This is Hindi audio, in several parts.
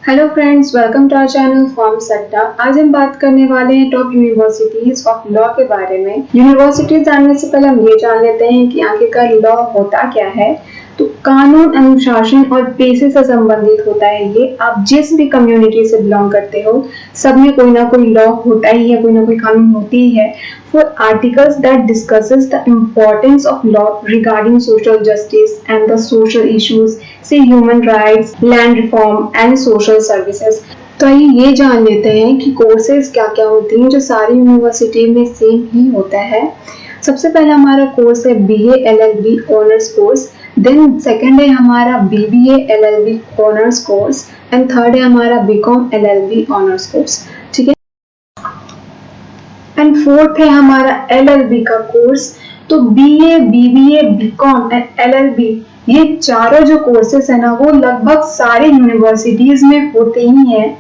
Hello friends, welcome to our channel form सट्टा। आज हम बात करने वाले हैं टॉप यूनिवर्सिटीज ऑफ लॉ के बारे में। यूनिवर्सिटीज जानने से पहले हम ये जान लेते हैं कि आखिरकार लॉ होता क्या है। तो कानून, अनुशासन और पेशे से संबंधित होता है ये। आप जिस भी कम्युनिटी से बिलोंग करते हो, सब में कोई ना कोई लॉ होता ही है, कोई ना कोई कानून होती ही है। For articles that discusses the importance of law regarding social justice and the social issues, say human rights, land reform and social services। तो आइए ये जान लेते हैं कि कोर्सेज क्या क्या होती हैं जो सारी यूनिवर्सिटी में सेम ही होता है। सबसे पहला हमारा कोर्स है BA LLB honours course, then second है हमारा BBA LLB honours course and third है हमारा BCom LLB ऑनर्स कोर्स। ठीक है, एंड फोर्थ है हमारा LLB का कोर्स। तो BA, BBA, BCom and LLB ये चारों जो कोर्सेस है ना, वो लगभग सारे यूनिवर्सिटीज में होते ही हैं।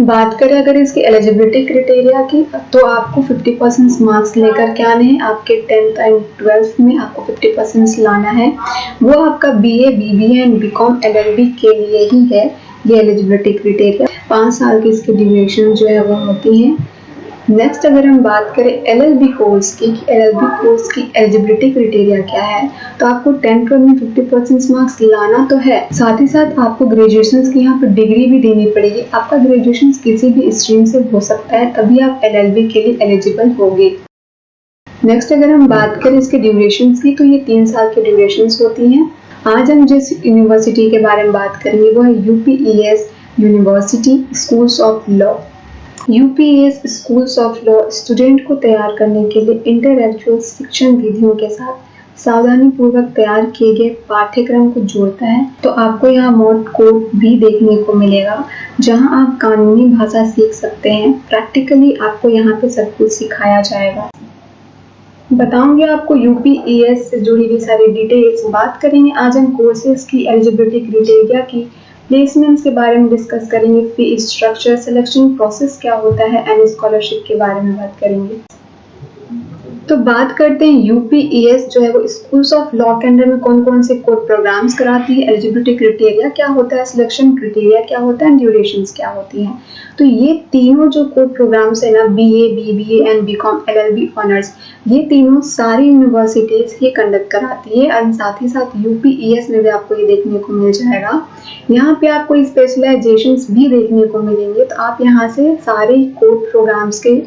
बात करें अगर इसकी एलिजिबिलिटी क्राइटेरिया की, तो आपको 50% मार्क्स लेकर के आने हैं। आपके 10th एंड 12th में आपको 50% लाना है। वो आपका BA, BBA and BCom LLB के लिए ही है ये एलिजिबिलिटी क्राइटेरिया। 5 साल की इसकी ड्यूरेशन जो है वो होती है। नेक्स्ट अगर हम बात करें LLB कोर्स की, LLB कोर्स की एलिजिबिलिटी क्राइटेरिया क्या है, तो आपको 10th में 50% मार्क्स लाना तो है, साथ ही साथ आपको ग्रेजुएशन की यहाँ पर डिग्री भी देनी पड़ेगी। आपका ग्रेजुएशन किसी भी स्ट्रीम से हो सकता है, तभी आप LLB के लिए एलिजिबल होंगे। नेक्स्ट अगर हम बात करें इसके ड्यूरेशन की, तो ये 3 साल की ड्यूरेशन होती हैं। आज हम जिस यूनिवर्सिटी के बारे में बात करेंगे वो है UPES university schools of law. UPES schools of law student को तैयार करने के लिए इंटेलेक्चुअल शिक्षण विधियों के साथ सावधानी पूर्वक तैयार किए गए पाठ्यक्रम को जोड़ता है। तो आपको यहाँ मॉड कोड भी देखने को मिलेगा, जहाँ आप कानूनी भाषा सीख सकते हैं। प्रैक्टिकली आपको यहाँ पे सब कुछ सिखाया जाएगा। बताऊंगी आपको UPES से जुड़ी हुई सारी डिटेल्स। बात करेंगे आज हम कोर्सेज की एलिजिबिलिटी क्राइटेरिया की, प्लेसमेंट्स के बारे में डिस्कस करेंगे, फी स्ट्रक्चर, सिलेक्शन प्रोसेस क्या होता है एंड स्कॉलरशिप के बारे में बात करेंगे। तो बात करते हैं UPES जो है वो स्कूल्स ऑफ लॉ के अंदर में कौन कौन से कोर्स प्रोग्राम्स कराती है, एलिजिबिलिटी क्राइटेरिया क्या होता है, सिलेक्शन क्राइटेरिया क्या होता है, ड्यूरेशंस क्या होती हैं। तो ये तीनों जो कोर्स प्रोग्राम्स है ना, BA, BBA and BCom LLB honours, ये तीनों सारी यूनिवर्सिटीज ही कंडक्ट कराती है। और साथ ही साथ UPES में भी आपको ये देखने को मिल जाएगा। यहाँ पे आपको स्पेशलाइजेशंस भी देखने को मिलेंगे। तो आप यहाँ से सारे कोर्स प्रोग्राम्स के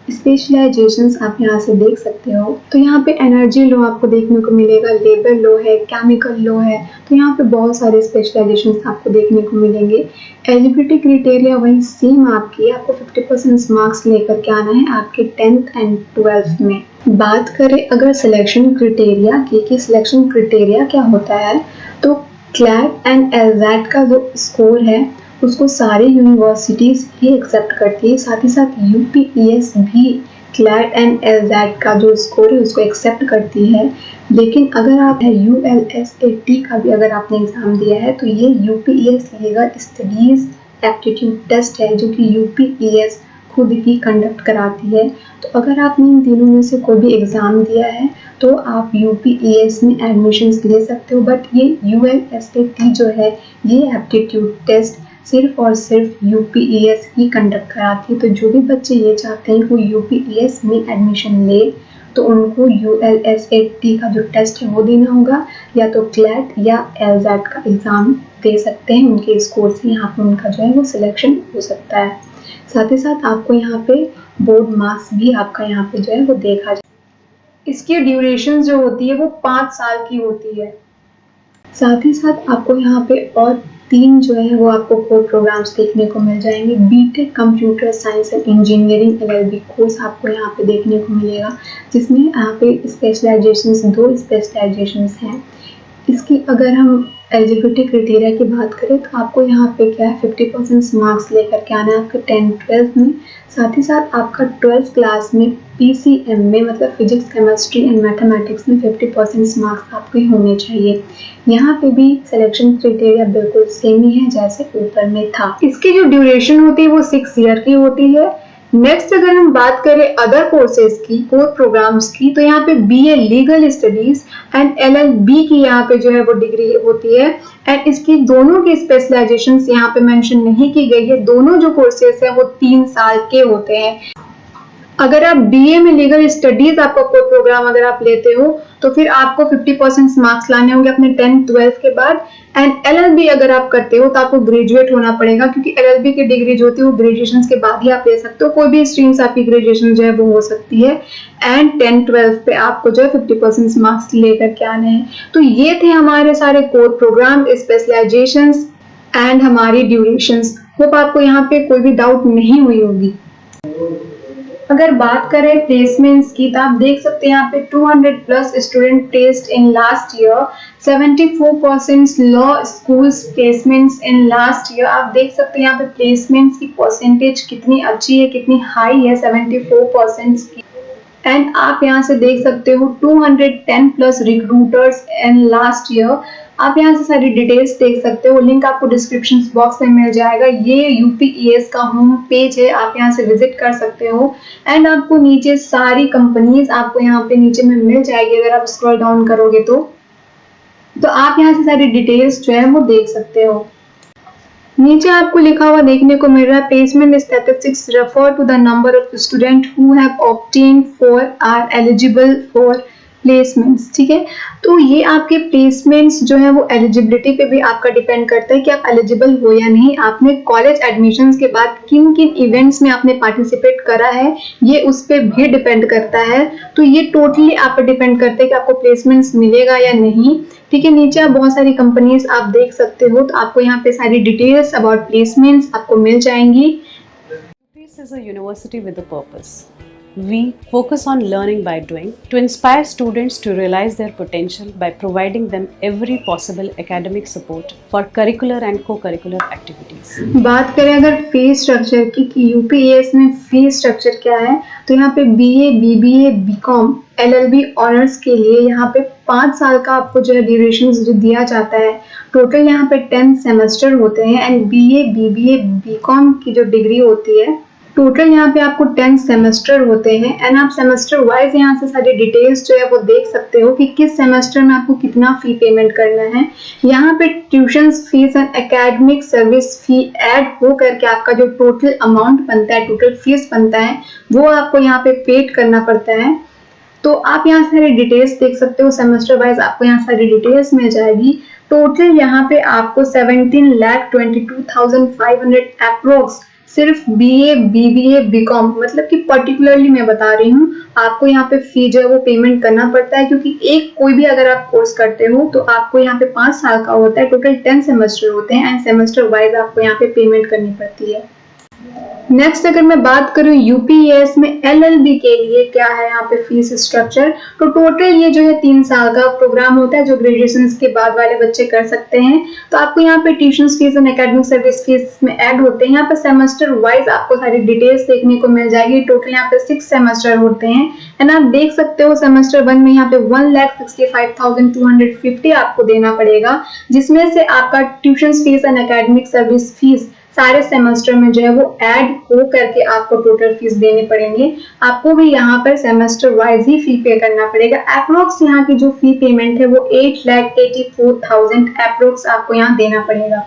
स्पेशलाइजेशंस आप यहाँ से देख सकते हो। तो यहाँ पे एनर्जी लॉ आपको देखने को मिलेगा, लेबर लॉ है, केमिकल लॉ है। तो यहाँ पे बहुत सारे स्पेशलाइजेशंस आपको देखने को मिलेंगे। एलिजिबिलिटी क्राइटेरिया वही सेम आपकी, आपको 50% मार्क्स लेकर के आना है आपके 10th एंड 12th में। बात करें अगर सिलेक्शन क्राइटेरिया की, कि सिलेक्शन क्राइटेरिया क्या होता है, तो क्लैट एंड LSAT का जो स्कोर है उसको सारी यूनिवर्सिटीज ही एक्सेप्ट करती है। साथ ही साथ UPES भी क्लैट एंड LSAT का जो स्कोर है उसको एक्सेप्ट करती है। लेकिन अगर आप ULSAT का भी अगर आपने एग्जाम दिया है, तो ये UPES legal studies aptitude test है, जो कि UPES खुद ही कंडक्ट कराती है। तो अगर आपने इन तीनों में से कोई भी एग्जाम दिया है तो आप UPES में एडमिशन्स ले सकते हो। बट ये ULSAT जो है, ये एप्टीट्यूड टेस्ट सिर्फ और सिर्फ UPES ही कंडक्ट कराती है। तो जो भी बच्चे ये चाहते हैं कि वो UPES में एडमिशन ले, तो उनको ULSAT का जो टेस्ट है वो देना होगा, या तो क्लैट या LSAT का एग्ज़ाम दे सकते हैं। उनके स्कोर से यहाँ पर उनका जो है वो सिलेक्शन हो सकता है। साथ ही साथ आपको यहाँ पे बोर्ड मार्क्स भी आपका यहाँ पे जो है वो देखा जाए। इसकी ड्यूरेशन जो होती है वो 5 साल की होती है। साथ ही साथ आपको यहाँ पे और 3 जो है वो आपको कोर्स प्रोग्राम्स देखने को मिल जाएंगे। BTech computer science and engineering LLB course आपको यहाँ पे देखने को मिलेगा, जिसमें यहाँ पे स्पेशलाइजेशंस 2 स्पेशलाइजेशंस हैं। इसकी अगर हम एलिजिबिलिटी क्राइटेरिया की बात करें, तो आपको यहाँ पे क्या है 50% मार्क्स लेकर के आना है आपके 10th 12th में। साथ ही साथ आपका 12th क्लास में PCM में, मतलब फिजिक्स, केमिस्ट्री एंड मैथमेटिक्स में 50% मार्क्स आपके होने चाहिए। यहाँ पे भी सिलेक्शन क्राइटेरिया बिल्कुल सेम ही है जैसे ऊपर में था। इसकी जो ड्यूरेशन होती है वो 6 ईयर की होती है। नेक्स्ट अगर हम बात करें अदर कोर्सेज की, कोर प्रोग्राम्स की, तो यहाँ पे BA legal studies and LLB की यहाँ पे जो है वो डिग्री होती है एंड इसकी दोनों की स्पेशलाइजेशंस यहाँ पे मेंशन नहीं की गई है। दोनों जो कोर्सेज है वो 3 साल के होते हैं। अगर आप बीए में लीगल स्टडीज आपका कोर प्रोग्राम अगर आप लेते हो तो फिर आपको 50% मार्क्स लाने होंगे अपने 10th-12th के बाद। एंड एलएलबी अगर आप करते हो तो आपको ग्रेजुएट होना पड़ेगा, क्योंकि एलएलबी की डिग्री जो होती है वो ग्रेजुएशन के बाद ही आप ले सकते हो। कोई भी स्ट्रीम से आपकी ग्रेजुएशन जो है वो हो सकती है एंड 10th-12th पे आपको जो है 50% मार्क्स लेकर के आने हैं। तो ये थे हमारे सारे कोर प्रोग्राम, स्पेशलाइजेशन एंड हमारी ड्यूरेशंस। होप आपको यहाँ पे कोई भी डाउट नहीं हुई होगी। अगर बात करें प्लेसमेंट्स की तो आप देख सकते हैं यहाँ पे 200+ student placed in last year, 74% law schools placements in last year. आप देख सकते हैं यहाँ पे प्लेसमेंट्स की परसेंटेज कितनी अच्छी है, कितनी हाई है, 74% की। एंड आप यहाँ से देख सकते हो 210+ रिक्रूटर्स इन लास्ट ईयर। आप यहाँ से सारी डिटेल्स देख सकते हो, लिंक आपको डिस्क्रिप्शन बॉक्स में मिल जाएगा। ये यूपीईएस का होम पेज है, आप यहाँ से विजिट कर सकते हो एंड आपको नीचे सारी कंपनीज आपको यहाँ पे नीचे में मिल जाएगी। अगर आप स्क्रॉल डाउन करोगे तो आप यहाँ से सारी डिटेल्स जो है वो देख सकते हो। नीचे आपको लिखा हुआ देखने को मिल रहा है placement statistics refer to the number of student who have obtained for are eligible for placements. ठीक है, तो ये आपके प्लेसमेंट्स जो है वो एलिजिबिलिटी पे भी आपका डिपेंड करता है कि आप एलिजिबल हो या नहीं। आपने कॉलेज एडमिशन्स के बाद किन किन इवेंट्स में आपने पार्टिसिपेट करा है ये उस पर भी डिपेंड करता है। तो ये टोटली आप पर डिपेंड करता है कि आपको प्लेसमेंट्स मिलेगा या नहीं। ठीक है, नीचे आप बहुत सारी कंपनीज आप देख सकते हो, तो आपको यहाँ पे सारी डिटेल्स अबाउट प्लेसमेंट्स आपको मिल जाएंगी। UPS is a university with a purpose. We focus on learning by doing to inspire students to realize their potential by providing them every possible academic support for curricular and co-curricular activities. बात करें अगर फीस स्ट्रक्चर की कि यूपीएस में फीस स्ट्रक्चर क्या है, तो यहाँ पे BA, BBA, BCom, LLB honours के लिए यहाँ पे 5 साल का आपको जो है ड्यूरेशन जो दिया जाता है। टोटल यहाँ पे 10 सेमेस्टर होते हैं एंड बीए, बीबीए, बीकॉम की जो डिग्री होती है टोटल यहाँ पे आपको 10 सेमेस्टर होते हैं एंड आप सेमेस्टर वाइज यहाँ से सारी डिटेल्स जो है वो देख सकते हो कि किस सेमेस्टर में आपको कितना फी पेमेंट करना है। यहाँ पे tuition fees and academic service fee add हो करके आपका जो टोटल अमाउंट बनता है, टोटल फीस बनता है, वो आपको यहाँ पे पेड करना पड़ता है। तो आप यहाँ सारी डिटेल्स देख सकते हो, सेमेस्टर वाइज आपको यहाँ सारी डिटेल्स मिल जाएगी। टोटल यहाँ पे आपको 17,22,500 अप्रोक्स सिर्फ बीए, बीबीए, बीकॉम, मतलब कि पर्टिकुलरली मैं बता रही हूँ, आपको यहाँ पे फी जो है वो पेमेंट करना पड़ता है, क्योंकि एक कोई भी अगर आप कोर्स करते हो तो आपको यहाँ पे 5 साल का होता है, टोटल 10 सेमेस्टर होते हैं एंड सेमेस्टर वाइज आपको यहाँ पे पेमेंट करनी पड़ती है। नेक्स्ट अगर मैं बात करूं यूपीएस में एलएलबी के लिए क्या है यहाँ पे फीस स्ट्रक्चर, तो टोटल ये जो है 3 साल का प्रोग्राम होता है जो ग्रेजुएशन के बाद वाले बच्चे कर सकते हैं। तो आपको यहाँ पे tuition fees and academic service fees में ऐड होते हैं। यहाँ पे सेमेस्टर वाइज आपको सारी डिटेल्स देखने को मिल जाएगी। टोटल यहाँ पे 6 सेमेस्टर होते हैं एंड आप देख सकते हो सेमेस्टर 1 में यहाँ पे 1,65,250 आपको देना पड़ेगा, जिसमें से आपका tuition fees and academic service fees सारे सेमेस्टर में जो है वो ऐड हो करके आपको टोटल फीस देने पड़ेंगे। आपको भी यहाँ पर सेमेस्टर वाइज ही फी पे करना पड़ेगा। अप्रोक्स यहाँ की जो फी पेमेंट है वो 8,84,000 अप्रोक्स आपको यहाँ देना पड़ेगा।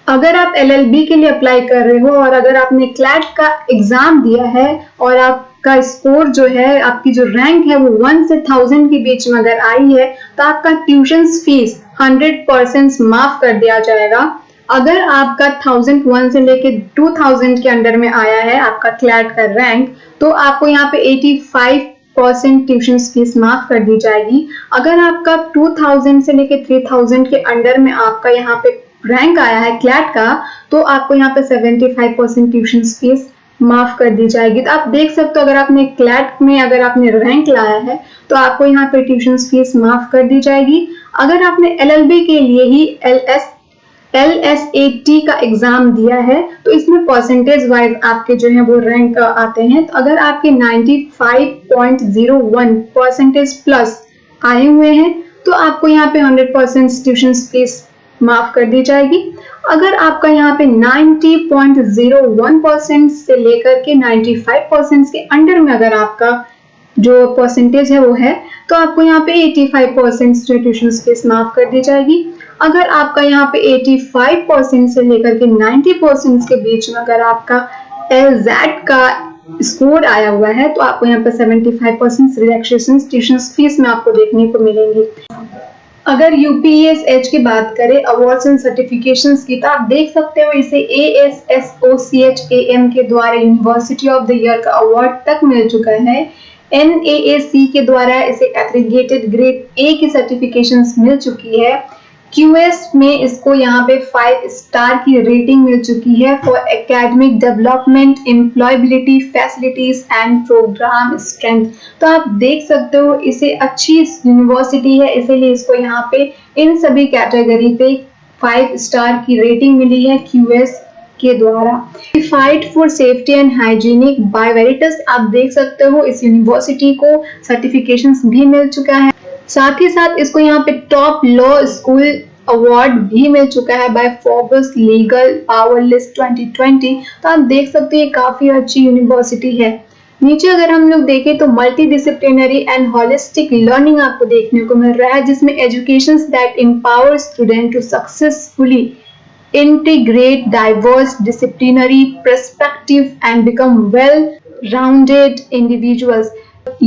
अगर आप एलएलबी के लिए अप्लाई कर रहे हो और अगर आपने क्लैट का एग्जाम दिया है और आपका स्कोर जो है, आपकी जो रैंक है वो 1 से 1000 के बीच में अगर आई है तो आपका ट्यूशन फीस 100% माफ कर दिया जाएगा। अगर आपका 1001 से लेके 2000 के अंडर में आया है आपका क्लैट का रैंक, तो आपको यहाँ पे 85% ट्यूशन फीस माफ कर दी जाएगी। अगर आपका 2000 से लेके 3000 के अंडर में आपका यहाँ पे रैंक आया है क्लैट का, तो आपको यहाँ पे 75% ट्यूशन फीस माफ कर दी जाएगी। तो आप देख सकते हो अगर आपने क्लैट में अगर आपने रैंक लाया है तो आपको यहाँ पे ट्यूशन फीस माफ कर दी जाएगी। अगर आपने एलएलबी के लिए ही LSAT का एग्जाम दिया है तो इसमें परसेंटेज वाइज आपके जो है वो रैंक आते हैं। तो अगर आपके 95.01 परसेंटेज प्लस आए हुए हैं तो आपको यहाँ पे 100% ट्यूशन फीस माफ कर दी जाएगी। अगर आपका यहाँ पे 90.01% से लेकर के 95% के अंडर में अगर आपका जो परसेंटेज है वो है, तो आपको यहाँ पे 85% ट्यूशन फीस माफ कर दी जाएगी। अगर आपका यहाँ पे 85% से लेकर के 90% के बीच में अगर आपका LZ का स्कोर आया हुआ है, तो आपको यहाँ पे 75% रिलैक्सेशन ट्यूशन फीस में आपको देखने को मिलेंगी। अगर UPES की बात करें अवार्ड्स एंड सर्टिफिकेशंस की, तो आप देख सकते हो इसे ASSOCHAM के द्वारा यूनिवर्सिटी ऑफ द ईयर का अवार्ड तक मिल चुका है। NAAC के द्वारा इसे एग्रीगेटेड ग्रेड A की सर्टिफिकेशंस मिल चुकी है। QS में इसको यहाँ पे 5 स्टार की रेटिंग मिल चुकी है for academic development, employability, facilities and programme strength. तो आप देख सकते हो इसे अच्छी यूनिवर्सिटी है, इसीलिए इसको यहाँ पे इन सभी कैटेगरी पे 5 स्टार की रेटिंग मिली है QS के द्वारा। Certified for safety and hygienic by Veritas, आप देख सकते हो इस यूनिवर्सिटी को सर्टिफिकेशंस भी मिल चुका है। साथ ही साथ इसको यहाँ पे टॉप लॉ स्कूल अवार्ड भी मिल चुका है by Forbes legal power list 2020। तो आप देख सकते हैं काफी अच्छी यूनिवर्सिटी है। नीचे अगर हम लोग देखें तो multi disciplinary and holistic learning आपको देखने को मिल रहा है, जिसमें education that empower student to successfully integrate diverse disciplinary perspective and become well-rounded individuals।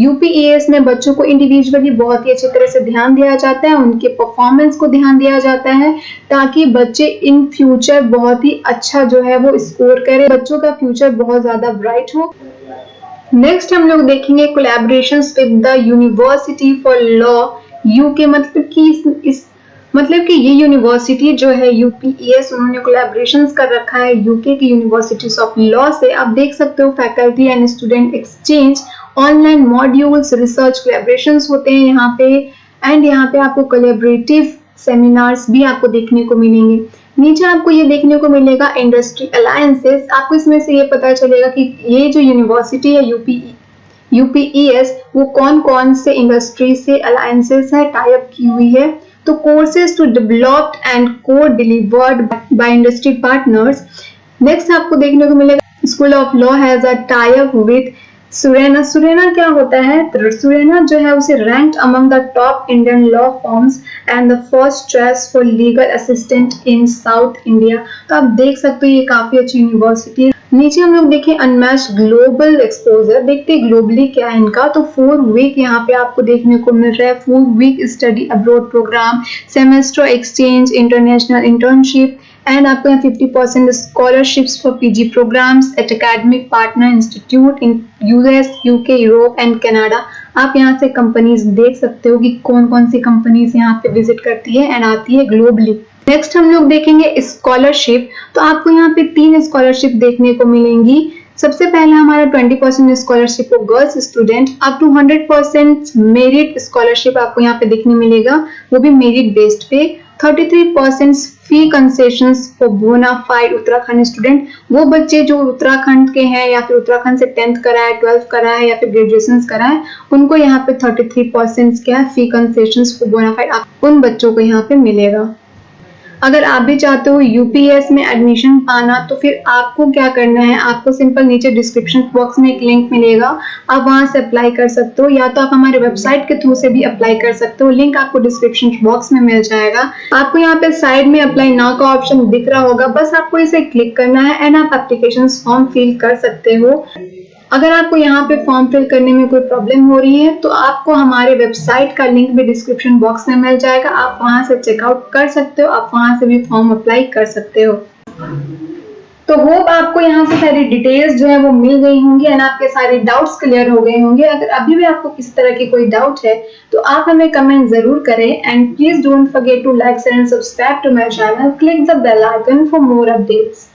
UPES में बच्चों को इंडिविजुअली बहुत ही अच्छी तरह से ध्यान दिया जाता है, उनके परफॉर्मेंस को ध्यान दिया जाता है, ताकि बच्चे इन फ्यूचर बहुत ही अच्छा जो है वो स्कोर करें, बच्चों का फ्यूचर बहुत ज्यादा ब्राइट हो। नेक्स्ट हम लोग देखेंगे collaborations with the university for law UK, मतलब कि ये यूनिवर्सिटी जो है UPES, उन्होंने कोलैबोरेशंस कर रखा है UK की यूनिवर्सिटीज ऑफ लॉ से। आप देख सकते हो faculty and student exchange, online modules, research collaborations होते हैं यहाँ पे, एंड यहाँ पे आपको कोलैबोरेटिव सेमिनार्स भी आपको देखने को मिलेंगे। नीचे आपको ये देखने को मिलेगा इंडस्ट्री अलायंसेस। आपको इसमें से ये पता चलेगा कि ये जो यूनिवर्सिटी है UPES वो कौन कौन से इंडस्ट्री से अलायंसेस है, टाई अप की हुई है। तो courses to developed and core delivered by industry partners. Next आपको देखने को मिलेगा school of law has a tie up with Surana. Surana क्या होता है? तो सुरेना जो है उसे ranked among the top Indian law firms and the first choice for legal assistant in South India. तो आप देख सकते हो ये काफी अच्छी यूनिवर्सिटी है। नीचे हम लोग देखें अनमैच्ड ग्लोबल एक्सपोजर, देखते हैं ग्लोबली क्या है इनका। तो 4 वीक यहाँ पे आपको देखने को मिल रहा है, 4 week study abroad programme, semester exchange, international internship, and आपको यहाँ 50% scholarships for PG programmes at academic partner institute in US, UK, Europe and Canada. आप यहाँ से कंपनीज देख सकते हो कि कौन कौन सी कंपनीज यहाँ पे विजिट करती है एंड आती है ग्लोबली। नेक्स्ट हम लोग देखेंगे स्कॉलरशिप। तो आपको यहाँ पे 3 स्कॉलरशिप देखने को मिलेंगी। सबसे पहले हमारा 20% scholarship for girls student, up to 100% merit scholarship आपको यहाँ पे देखने मिलेगा, वो भी मेरिट बेस्ड पे। 33% fee concessions for bonafide Uttarakhand student, वो बच्चे जो उत्तराखंड के हैं या फिर उत्तराखंड से 10th करा है, 12th करा है या फिर ग्रेजुएशन करा है, उनको यहाँ पे 33% क्या फी कंसेशंस फॉर बोनाफाइड उन बच्चों को यहाँ पे मिलेगा। अगर आप भी चाहते हो UPES में एडमिशन पाना, तो फिर आपको क्या करना है, आपको सिंपल नीचे डिस्क्रिप्शन बॉक्स में एक लिंक मिलेगा, आप वहां से अप्लाई कर सकते हो, या तो आप हमारे वेबसाइट के थ्रू से भी अप्लाई कर सकते हो, लिंक आपको डिस्क्रिप्शन बॉक्स में मिल जाएगा। आपको यहाँ पे साइड में अप्लाई नाउ का ऑप्शन दिख रहा होगा, बस आपको इसे क्लिक करना है एंड आप एप्लीकेशन फॉर्म फिल कर सकते हो। अगर आपको यहाँ पे फॉर्म फिल करने में कोई प्रॉब्लम हो रही है, तो आपको हमारे वेबसाइट का लिंक भी डिस्क्रिप्शन बॉक्स में मिल जाएगा, आप वहां से चेकआउट कर सकते हो, आप वहां से भी फॉर्म अप्लाई कर सकते हो। तो होप आपको यहाँ से सारी डिटेल्स जो है वो मिल गई होंगी एंड आपके सारे डाउट्स क्लियर हो गए होंगे। अगर अभी भी आपको किसी तरह की कोई डाउट है तो आप हमें कमेंट जरूर करें, and please don't forget to like, share and subscribe to my channel, click the bell icon for more updates.